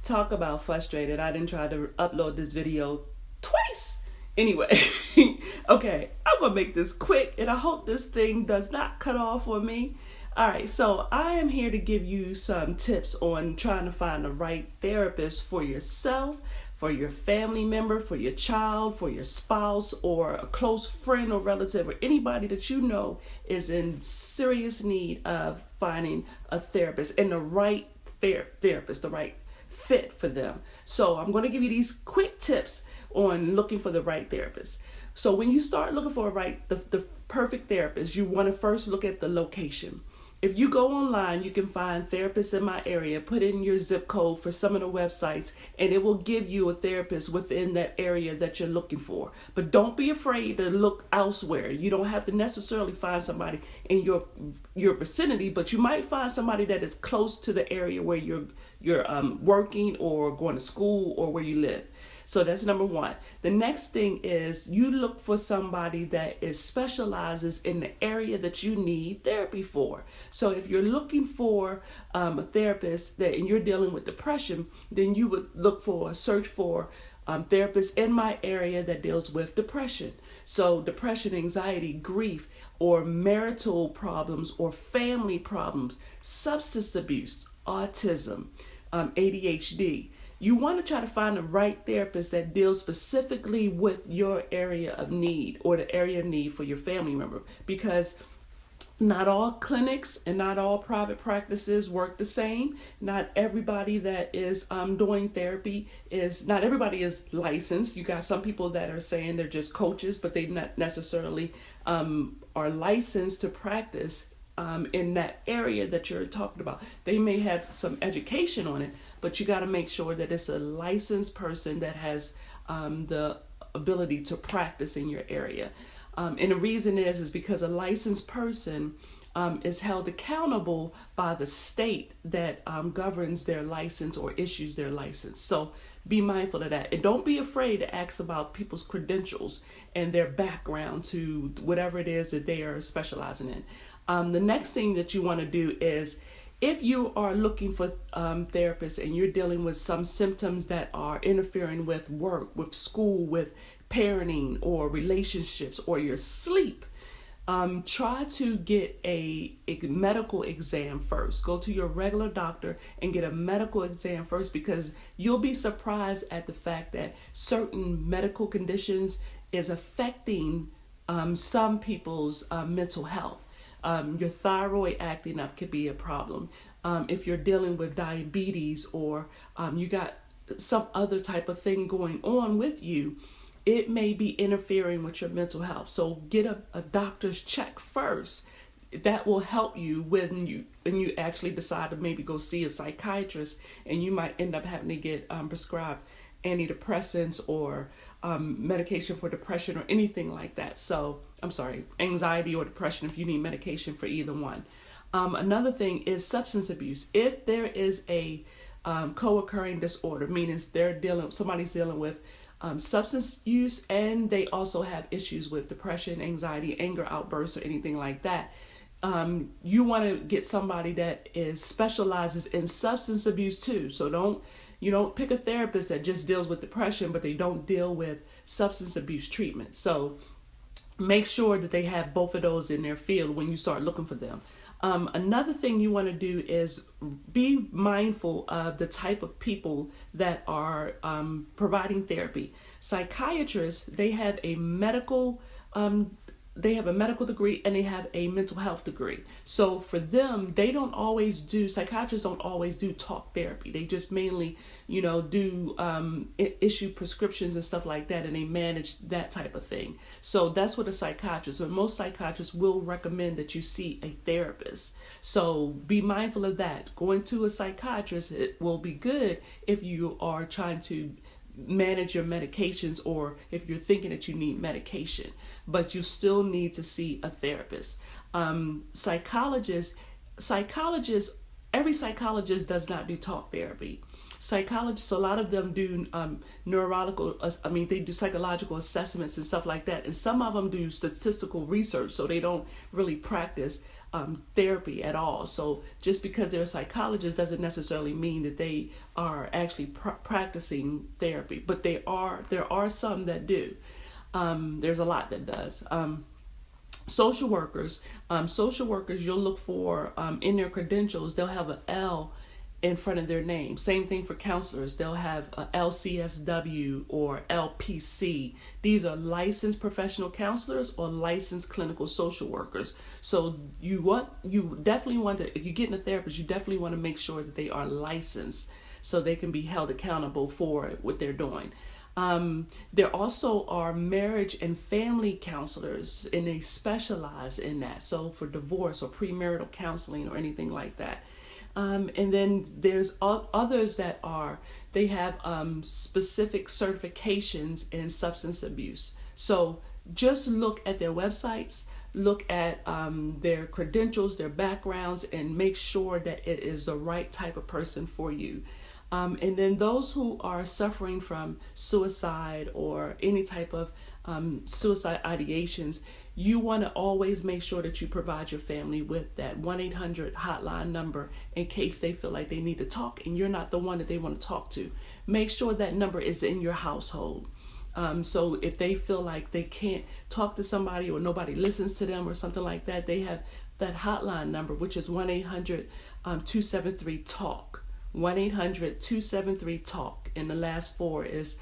talk about frustrated. I didn't try to upload this video twice. Anyway, okay, I'm going to make this quick, and I hope this thing does not cut off on me. All right, so I am here to give you some tips on trying to find the right therapist for yourself, for your family member, for your child, for your spouse, or a close friend or relative, or anybody that you know is in serious need of finding a therapist, and the right therapist, the right fit for them. So I'm going to give you these quick tips on looking for the right therapist. So when you start looking for the perfect therapist, you want to first look at the location. If you go online, you can find therapists in my area, put in your zip code for some of the websites, and it will give you a therapist within that area that you're looking for. But don't be afraid to look elsewhere. You don't have to necessarily find somebody in your vicinity, but you might find somebody that is close to the area where you're working or going to school or where you live. So that's number one. The next thing is you look for somebody that specializes in the area that you need therapy for. So if you're looking for a therapist and you're dealing with depression, then you would search for therapists in my area that deals with depression. So depression, anxiety, grief, or marital problems or family problems, substance abuse, autism, ADHD. You want to try to find the right therapist that deals specifically with your area of need or the area of need for your family member, because not all clinics and not all private practices work the same. Not everybody that is doing therapy not everybody is licensed. You got some people that are saying they're just coaches, but they not necessarily are licensed to practice in that area that you're talking about. They may have some education on it, but you got to make sure that it's a licensed person that has the ability to practice in your area. And the reason is because a licensed person is held accountable by the state that governs their license or issues their license. So be mindful of that. And don't be afraid to ask about people's credentials and their background to whatever it is that they are specializing in. The next thing that you want to do is, if you are looking for therapists and you're dealing with some symptoms that are interfering with work, with school, with parenting or relationships or your sleep, try to get a medical exam first. Go to your regular doctor and get a medical exam first, because you'll be surprised at the fact that certain medical conditions is affecting some people's mental health. Your thyroid acting up could be a problem. If you're dealing with diabetes or you got some other type of thing going on with you, it may be interfering with your mental health. So get a doctor's check first. That will help you when you actually decide to maybe go see a psychiatrist, and you might end up having to get prescribed antidepressants or medication for depression or anything like that. So I'm sorry, anxiety or depression, if you need medication for either one. Another thing is substance abuse. If there is a co-occurring disorder, meaning somebody's dealing with substance use and they also have issues with depression, anxiety, anger outbursts, or anything like that, you want to get somebody that specializes in substance abuse too. So don't pick a therapist that just deals with depression, but they don't deal with substance abuse treatment. So make sure that they have both of those in their field when you start looking for them. Another thing you want to do is be mindful of the type of people that are providing therapy. Psychiatrists, they have a medical degree and they have a mental health degree. So for them, psychiatrists don't always do talk therapy. They just mainly, do issue prescriptions and stuff like that, and they manage that type of thing. So that's what a psychiatrist, but most psychiatrists will recommend that you see a therapist. So be mindful of that. Going to a psychiatrist, it will be good if you are trying to manage your medications or if you're thinking that you need medication, but you still need to see a therapist. Psychologists every psychologist does not do talk therapy. Psychologists, a lot of them do they do psychological assessments and stuff like that. And some of them do statistical research, so they don't really practice therapy at all. So just because they're a psychologist doesn't necessarily mean that they are actually practicing therapy. But there are some that do. There's a lot that does. Social workers, you'll look for in their credentials, they'll have an L in front of their name. Same thing for counselors. They'll have a LCSW or LPC. These are licensed professional counselors or licensed clinical social workers. So you definitely want to, if you're getting a therapist, you definitely want to make sure that they are licensed so they can be held accountable for what they're doing. There also are marriage and family counselors, and they specialize in that. So for divorce or premarital counseling or anything like that. And then there's others that they have specific certifications in substance abuse. So just look at their websites, look at their credentials, their backgrounds, and make sure that it is the right type of person for you. And then those who are suffering from suicide or any type of suicide ideations, you want to always make sure that you provide your family with that 1-800 hotline number in case they feel like they need to talk and you're not the one that they want to talk to. Make sure that number is in your household. So if they feel like they can't talk to somebody or nobody listens to them or something like that, they have that hotline number, which is 1-800-273-TALK. 1-800-273-TALK, and the last 4 is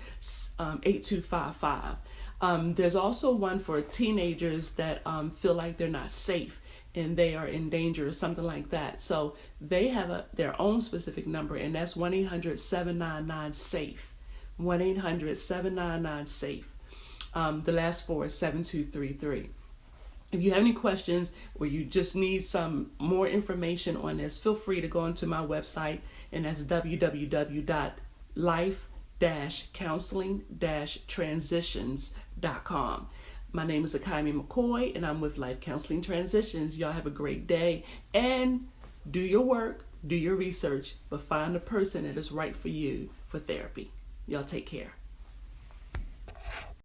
8255. There's also one for teenagers that feel like they're not safe and they are in danger or something like that. So they have their own specific number, and that's 1-800-799-SAFE. 1-800-799-SAFE. The last 4 is 7233. If you have any questions or you just need some more information on this, feel free to go onto my website, and that's www.life-counseling-transitions.com. My name is Akami McCoy, and I'm with Life Counseling Transitions. Y'all have a great day, and do your work, do your research, but find the person that is right for you for therapy. Y'all take care.